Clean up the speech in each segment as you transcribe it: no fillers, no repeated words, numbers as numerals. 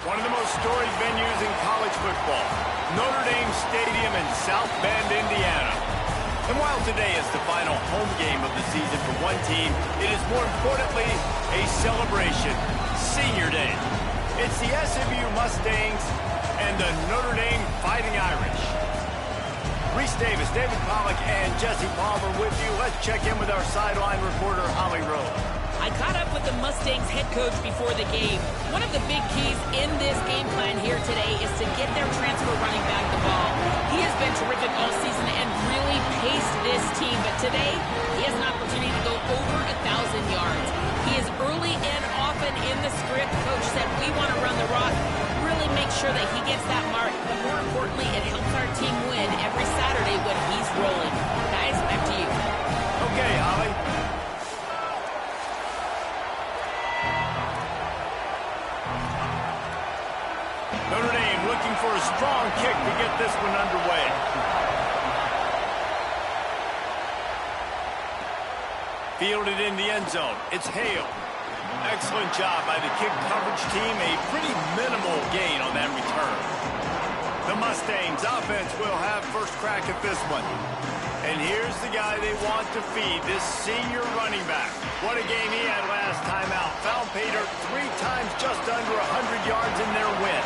One of the most storied venues in college football, Notre Dame Stadium in South Bend, Indiana. And while today is the final home game of the season for one team, it is more importantly a celebration, Senior Day. It's the SMU Mustangs and the Notre Dame Fighting Irish. Reese Davis, David Pollack, and Jesse Palmer with you. Let's check in with our sideline reporter, Holly Rowe. I caught up with the Mustangs head coach before the game. One of the big keys in this game plan here today is to get their transfer running back the ball. He has been terrific all season and really paced this team, but today he has an opportunity to go over 1,000 yards. He is early and often in the script. Coach said, we want to run the rock, really make sure that he gets that mark, but more importantly, it helps our team win every Saturday when he's rolling. Guys, back to you. Okay, Holly. Notre Dame looking for a strong kick to get this one underway. Fielded in the end zone. It's Hale. Excellent job by the kick coverage team. A pretty minimal gain on that return. The Mustangs offense will have first crack at this one. And here's the guy they want to feed, this senior running back. What a game he had last time out. Found Pater 3 times just under 100 yards in their win.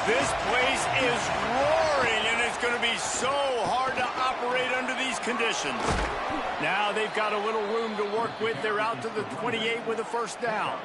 This place is roaring, and it's going to be so hard to operate under these conditions. Now they've got a little room to work with. They're out to the 28 with a first down.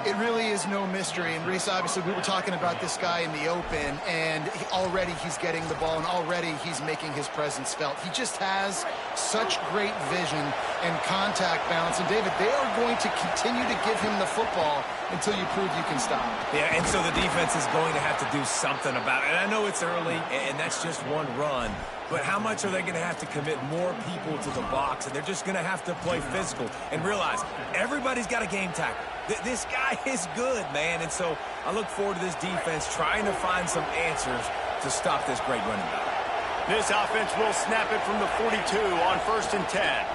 It really is no mystery. And, Reese, obviously, we were talking about this guy in the open, and already he's getting the ball, and already he's making his presence felt. He just has such great vision and contact balance. And, David, they are going to continue to give him the football until you prove you can stop. Yeah, and so the defense is going to have to do something about it. And I know it's early, and that's just one run. But how much are they going to have to commit more people to the box? And they're just going to have to play physical and realize everybody's got a game tackle. This guy is good, man. And so I look forward to this defense trying to find some answers to stop this great running back. This offense will snap it from the 42 on 1st and 10.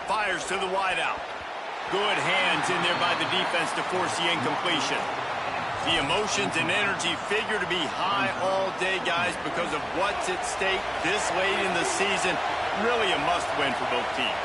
Fires to the wideout. Good hands in there by the defense to force the incompletion. The emotions and energy figure to be high all day, guys, because of what's at stake this late in the season. Really a must-win for both teams.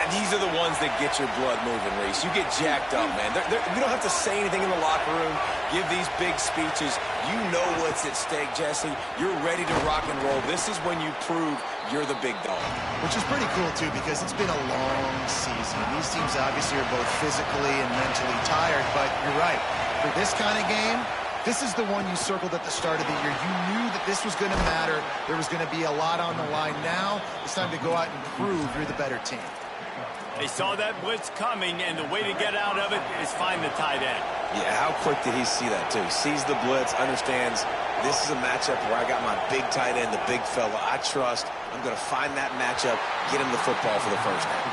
These are the ones that get your blood moving, Reese. You get jacked up, man. You don't have to say anything in the locker room, give these big speeches. You know what's at stake, Jesse. You're ready to rock and roll. This is when you prove you're the big dog. Which is pretty cool, too, because it's been a long season. These teams obviously are both physically and mentally tired, but you're right. For this kind of game, this is the one you circled at the start of the year. You knew that this was going to matter. There was going to be a lot on the line. Now it's time to go out and prove you're the better team. They saw that blitz coming, and the way to get out of it is find the tight end. Yeah, how quick did he see that, too? Sees the blitz, understands this is a matchup where I got my big tight end, the big fella I trust. I'm going to find that matchup, get him the football for the first down.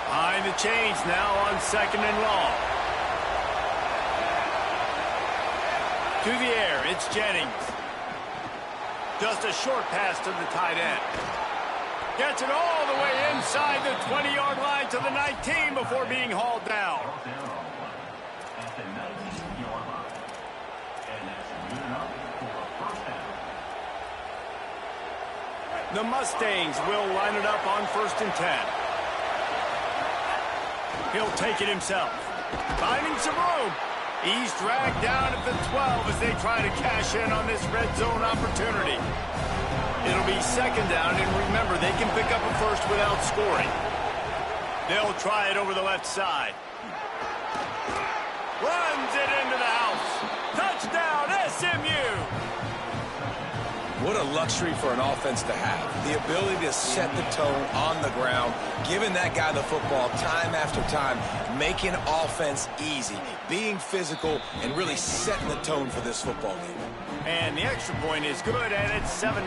Behind the chains now on 2nd and long. To the air, it's Jennings. Just a short pass to the tight end. Gets it all the way inside the 20-yard line to the 19 before being hauled down. The Mustangs will line it up on 1st and 10. He'll take it himself. Finding some room. He's dragged down at the 12 as they try to cash in on this red zone opportunity. It'll be 2nd down, and remember, they can pick up a first without scoring. They'll try it over the left side. Runs it into the house. Touchdown, SMU! What a luxury for an offense to have. The ability to set the tone on the ground, giving that guy the football time after time, making offense easy, being physical, and really setting the tone for this football game. And the extra point is good, and it's 7-0.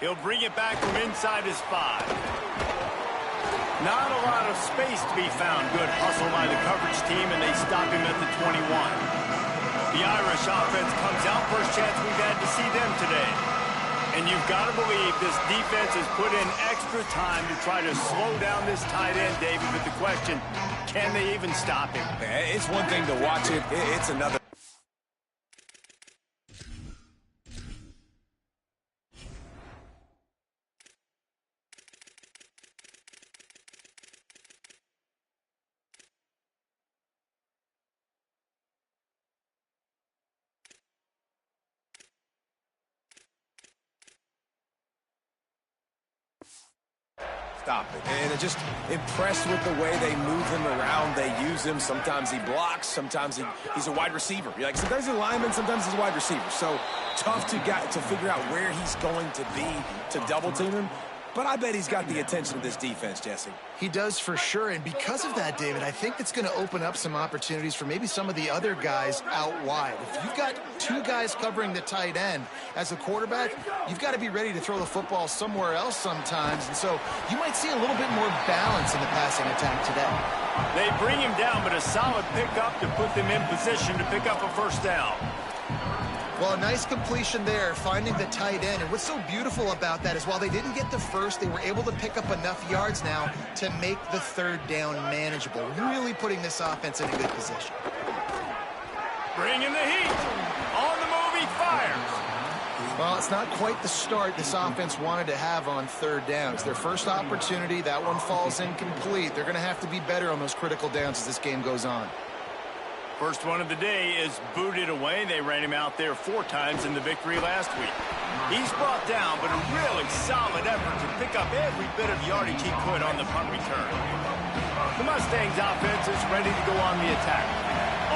He'll bring it back from inside his 5. Not a lot of space to be found. Good hustle by the coverage team, and they stop him at the 21. The Irish offense comes out. First chance we've had to see them today. And you've got to believe this defense has put in extra time to try to slow down this tight end, David. But the question, can they even stop him? It's one thing to watch it. It's another. Stop it. And just impressed with the way they move him around. They use him. Sometimes he blocks. Sometimes he's a wide receiver. You're like, sometimes he's a lineman. Sometimes he's a wide receiver. So tough to figure out where he's going to be to double team him. But I bet he's got the attention of this defense, Jesse. He does for sure, and because of that, David, I think it's going to open up some opportunities for maybe some of the other guys out wide. If you've got two guys covering the tight end as a quarterback, you've got to be ready to throw the football somewhere else sometimes, and so you might see a little bit more balance in the passing attack today. They bring him down, but a solid pickup to put them in position to pick up a first down. Well, a nice completion there, finding the tight end. And what's so beautiful about that is while they didn't get the first, they were able to pick up enough yards now to make the third down manageable, really putting this offense in a good position. Bringing the heat. On the move, he fires. Well, it's not quite the start this offense wanted to have on third down. It's their first opportunity. That one falls incomplete. They're going to have to be better on those critical downs as this game goes on. First one of the day is booted away. They ran him out there 4 times in the victory last week. He's brought down, but a really solid effort to pick up every bit of yardage he could on the punt return. The Mustangs offense is ready to go on the attack.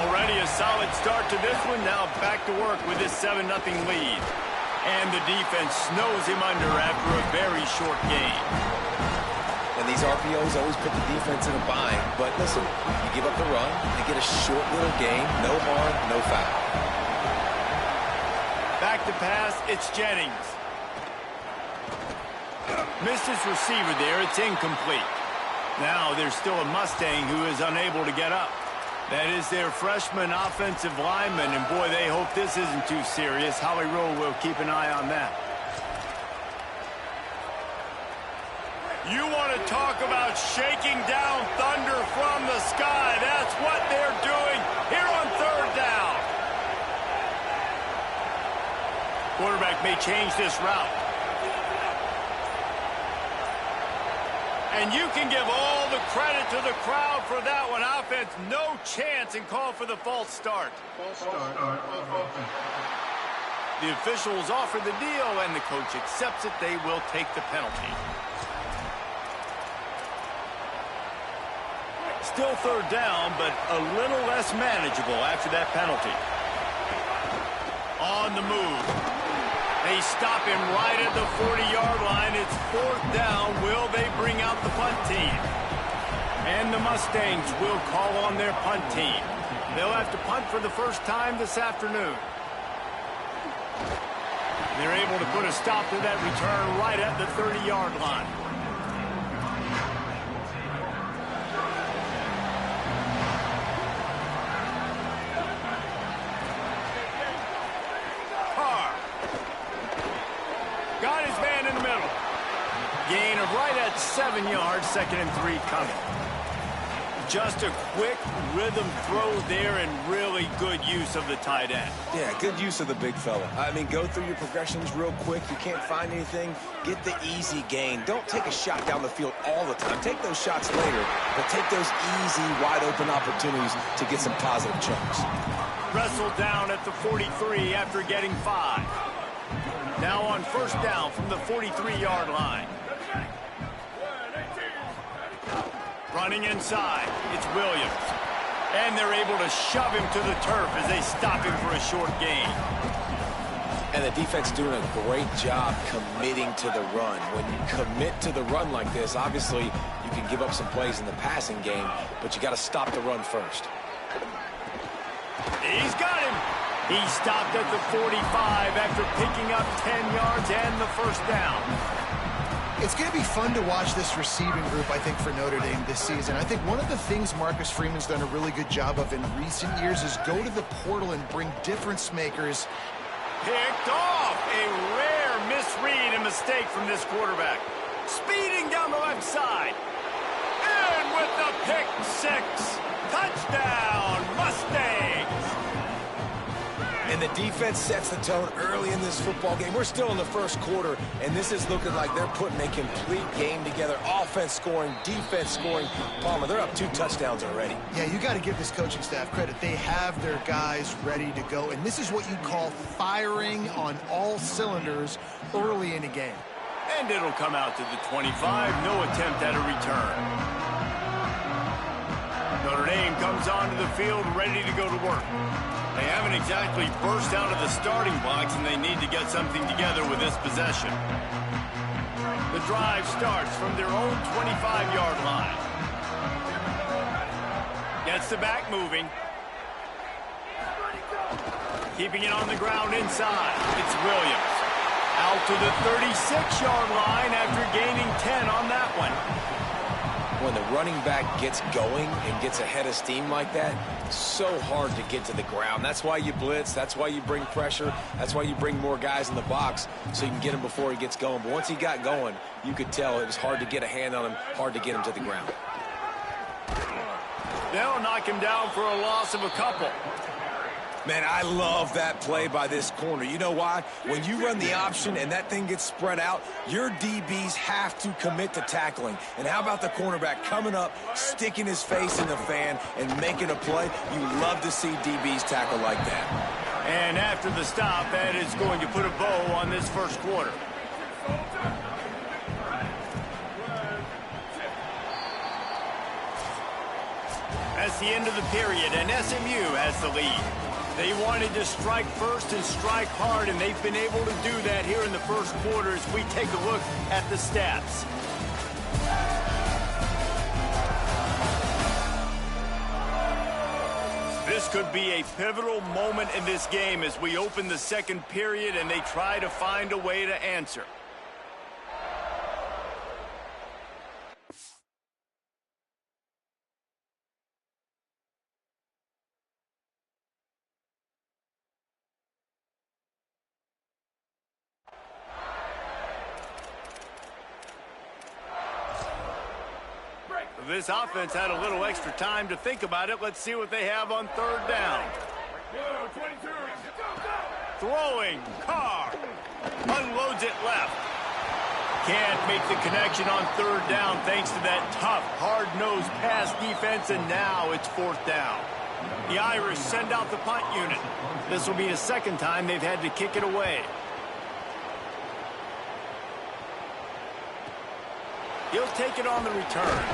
Already a solid start to this one. Now back to work with this 7-0 lead. And the defense snows him under after a very short game. And these RPOs always put the defense in a bind. But listen, you give up the run, they get a short little game, no harm, no foul. Back to pass, it's Jennings. Missed his receiver there, it's incomplete. Now there's still a Mustang who is unable to get up. That is their freshman offensive lineman, and boy, they hope this isn't too serious. Howie Rowe will keep an eye on that. You want to talk about shaking down thunder from the sky. That's what they're doing here on third down. Quarterback may change this route. And you can give all the credit to the crowd for that one. Offense, no chance, and call for the false start. The officials offer the deal, and the coach accepts it. They will take the penalty. Still third down, but a little less manageable after that penalty. On the move. They stop him right at the 40-yard line. It's fourth down. Will they bring out the punt team? And the Mustangs will call on their punt team. They'll have to punt for the first time this afternoon. They're able to put a stop to that return right at the 30-yard line. Got his man in the middle. Gain of right at 7 yards, 2nd and 3 coming. Just a quick rhythm throw there and really good use of the tight end. Yeah, good use of the big fella. I mean, go through your progressions real quick. You can't find anything. Get the easy gain. Don't take a shot down the field all the time. Take those shots later, but take those easy, wide-open opportunities to get some positive chunks. Wrestled down at the 43 after getting 5. Now on first down from the 43-yard line. Running inside, it's Williams. And they're able to shove him to the turf as they stop him for a short gain. And the defense doing a great job committing to the run. When you commit to the run like this, obviously you can give up some plays in the passing game, but you got to stop the run first. He's got him. He stopped at the 45 after picking up 10 yards and the first down. It's going to be fun to watch this receiving group, I think, for Notre Dame this season. I think one of the things Marcus Freeman's done a really good job of in recent years is go to the portal and bring difference makers. Picked off. A rare misread mistake from this quarterback. Speeding down the left side. And with the pick six. Touchdown, Mustangs! And the defense sets the tone early in this football game. We're still in the first quarter, and this is looking like they're putting a complete game together. Offense scoring, defense scoring. Palmer, they're up 2 touchdowns already. Yeah, you got to give this coaching staff credit. They have their guys ready to go, and this is what you call firing on all cylinders early in a game. And it'll come out to the 25. No attempt at a return. Notre Dame comes onto the field ready to go to work. They haven't exactly burst out of the starting blocks, and they need to get something together with this possession. The drive starts from their own 25-yard line. Gets the back moving. Keeping it on the ground inside. It's Williams. Out to the 36-yard line after gaining 10 on that one. When the running back gets going and gets ahead of steam like that, it's so hard to get to the ground. That's why you blitz. That's why you bring pressure. That's why you bring more guys in the box so you can get him before he gets going. But once he got going, you could tell it was hard to get a hand on him, hard to get him to the ground. They'll knock him down for a loss of a couple. Man, I love that play by this corner. You know why? When you run the option and that thing gets spread out, your DBs have to commit to tackling. And how about the cornerback coming up, sticking his face in the fan, and making a play? You love to see DBs tackle like that. And after the stop, that is going to put a bow on this first quarter. That's the end of the period, and SMU has the lead. They wanted to strike first and strike hard, and they've been able to do that here in the first quarter as we take a look at the stats. This could be a pivotal moment in this game as we open the second period and they try to find a way to answer. This offense had a little extra time to think about it. Let's see what they have on third down. Throwing, Carr. Unloads it left. Can't make the connection on third down thanks to that tough, hard-nosed pass defense, and now it's fourth down. The Irish send out the punt unit. This will be the second time they've had to kick it away. He'll take it on the return.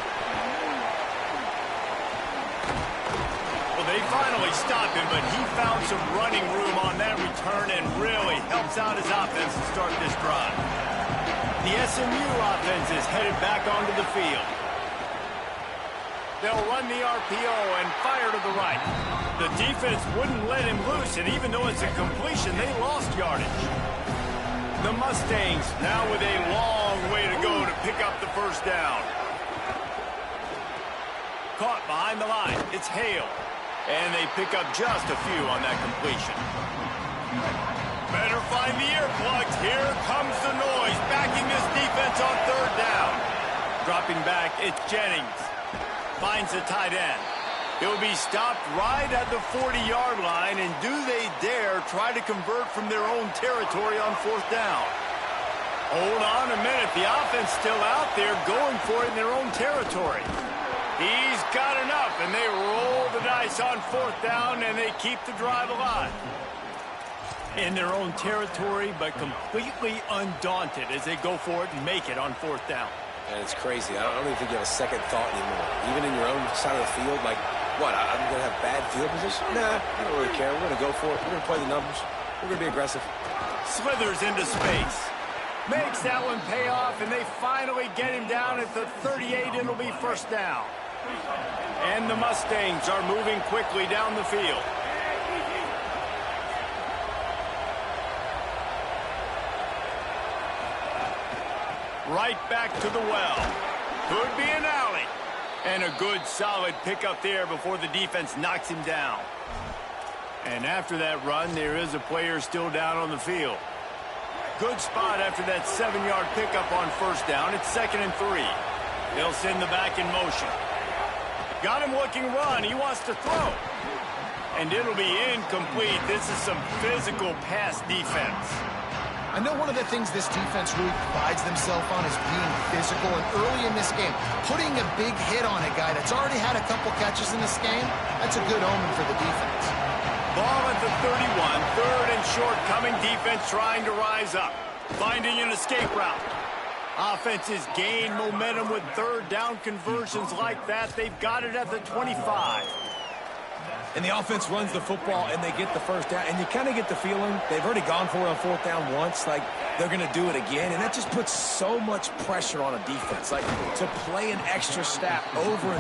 Well, they finally stopped him, but he found some running room on that return and really helps out his offense to start this drive. The SMU offense is headed back onto the field. They'll run the RPO and fire to the right. The defense wouldn't let him loose, and even though it's a completion, they lost yardage. The Mustangs now with a long way to go to pick up the first down. Caught behind the line. It's Hale. And they pick up just a few on that completion. Better find the earplugs. Here comes the noise. Backing this defense on third down. Dropping back, it's Jennings. Finds the tight end. He'll be stopped right at the 40-yard line, and do they dare try to convert from their own territory on fourth down? Hold on a minute. The offense still out there going for it in their own territory. He's got enough, and they roll the dice on fourth down, and they keep the drive alive. In their own territory, but completely undaunted as they go for it and make it on fourth down. And it's crazy. I don't even think you have a second thought anymore. Even in your own side of the field, like, what, I'm going to have bad field position? Nah, I don't really care. We're going to go for it. We're going to play the numbers. We're going to be aggressive. Slithers into space. Makes that one pay off, and they finally get him down at the 38. It'll be first down. And the Mustangs are moving quickly down the field. Right back to the well. Could be an alley. And a good, solid pickup there before the defense knocks him down. And after that run, there is a player still down on the field. Good spot after that 7-yard pickup on first down. It's 2nd and 3. They'll send the back in motion. Got him looking run. He wants to throw. And it'll be incomplete. This is some physical pass defense. I know one of the things this defense really prides themselves on is being physical. And early in this game, putting a big hit on a guy that's already had a couple catches in this game, that's a good omen for the defense. Ball at the 31, 3rd and short, coming defense trying to rise up. Finding an escape route. Offenses gain momentum with 3rd down conversions like that. They've got it at the 25. And the offense runs the football, and they get the first down. And you kind of get the feeling they've already gone for it on 4th down once. Like, they're going to do it again. And that just puts so much pressure on a defense. Like, to play an extra snap over and over.